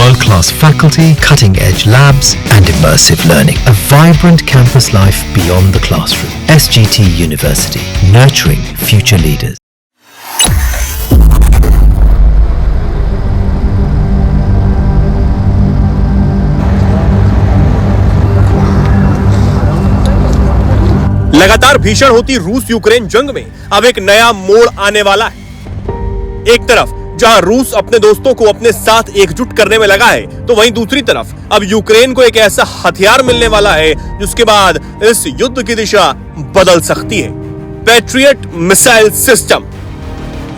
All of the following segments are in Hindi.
World-class faculty, cutting-edge labs and immersive learning. A vibrant campus life beyond the classroom. SGT University, nurturing future leaders. लगातार भीषण होती रूस यूक्रेन जंग में अब एक नया मोड़ आने वाला है। एक तरफ जहां रूस अपने दोस्तों को अपने साथ एकजुट करने में लगा है, तो वहीं दूसरी तरफ अब यूक्रेन को एक ऐसा हथियार मिलने वाला है जिसके बाद इस युद्ध की दिशा बदल सकती है। Patriot missile system.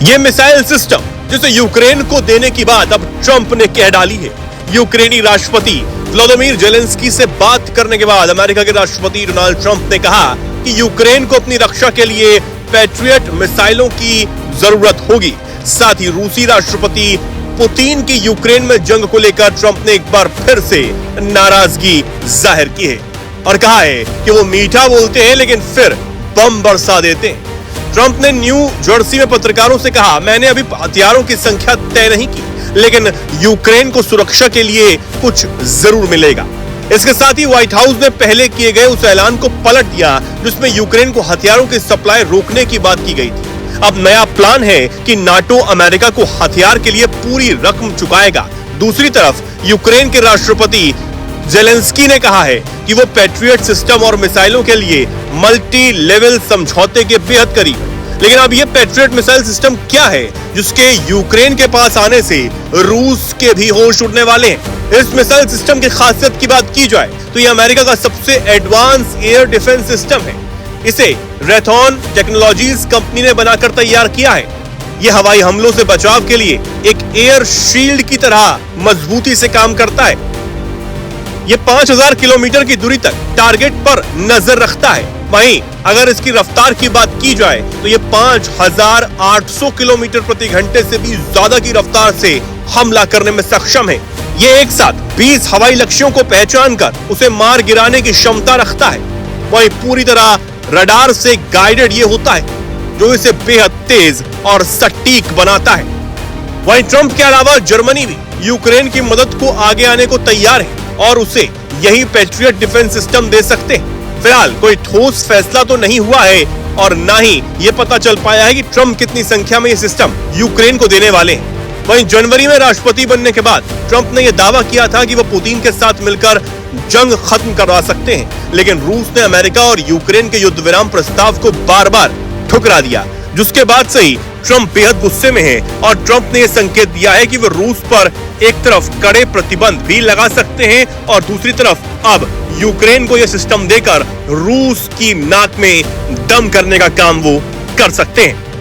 यह मिसाइल सिस्टम जिसे यूक्रेन को देने की बात अब ट्रंप ने कह डाली है। यूक्रेनी राष्ट्रपति व्लादिमीर जेलेंस्की से बात करने के बाद अमेरिका के राष्ट्रपति डोनाल्ड ट्रंप ने कहा कि यूक्रेन को अपनी रक्षा के लिए पैट्रियट मिसाइलों की जरूरत होगी। साथ ही रूसी राष्ट्रपति पुतिन की यूक्रेन में जंग को लेकर ट्रंप ने एक बार फिर से नाराजगी जाहिर की है और कहा है कि वो मीठा बोलते हैं लेकिन फिर बम बरसा देते हैं। ट्रंप ने न्यू जर्सी में पत्रकारों से कहा, मैंने अभी हथियारों की संख्या तय नहीं की, लेकिन यूक्रेन को सुरक्षा के लिए कुछ जरूर मिलेगा। इसके साथ ही व्हाइट हाउस ने पहले किए गए उस ऐलान को पलट दिया जिसमें यूक्रेन को हथियारों की सप्लाई रोकने की बात की गई थी। अब नया प्लान है कि नाटो अमेरिका को हथियार के लिए पूरी रकम चुकाएगा। दूसरी तरफ यूक्रेन के राष्ट्रपति जेलेंस्की ने कहा है कि वो पैट्रियट सिस्टम और मिसाइलों के लिए मल्टी लेवल समझौते के बेहद करीब है। लेकिन अब ये पैट्रियट मिसाइल सिस्टम क्या है जिसके यूक्रेन के पास आने से रूस के भी होश उड़ने वाले हैं। इस मिसाइल सिस्टम की खासियत की बात की जाए तो ये अमेरिका का सबसे एडवांस एयर डिफेंस सिस्टम है। इसे रेथॉन टेक्नोलॉजीज कंपनी ने बनाकर तैयार किया है। ये हवाई हमलों से बचाव के लिए एक एयर शील्ड की तरह मजबूती से काम करता है। ये 5000 किलोमीटर की दूरी तक टारगेट पर नजर रखता है। वहीं अगर इसकी रफ्तार की बात की जाए तो ये 5800 किलोमीटर प्रति घंटे से भी ज्यादा की रफ्तार से हमला करने में सक्षम है। ये एक साथ 20 हवाई लक्ष्यों को पहचान कर उसे मार गिराने की क्षमता रखता है। वहीं पूरी तरह रडार से गाइडेड ये होता है जो इसे बेहद तेज और सटीक बनाता है। वहीं ट्रंप के अलावा जर्मनी भी यूक्रेन की मदद को आगे आने को तैयार है और उसे यही पैट्रियट डिफेंस सिस्टम दे सकते हैं। फिलहाल कोई ठोस फैसला तो नहीं हुआ है और ना ही ये पता चल पाया है कि ट्रंप कितनी संख्या में ये सिस्टम यूक्रेन को देने वाले हैं। वहीं जनवरी में राष्ट्रपति बनने के बाद ट्रंप ने यह दावा किया था कि वह पुतिन के साथ मिलकर जंग खत्म करवा सकते हैं, लेकिन रूस ने अमेरिका और यूक्रेन के युद्ध विराम प्रस्ताव को बार-बार ठुकरा दिया, जिसके बाद से ही ट्रंप बेहद गुस्से में है और ट्रंप ने यह संकेत दिया है कि वो रूस पर एक तरफ कड़े प्रतिबंध भी लगा सकते हैं और दूसरी तरफ अब यूक्रेन को यह सिस्टम देकर रूस की नाक में दम करने का काम वो कर सकते हैं।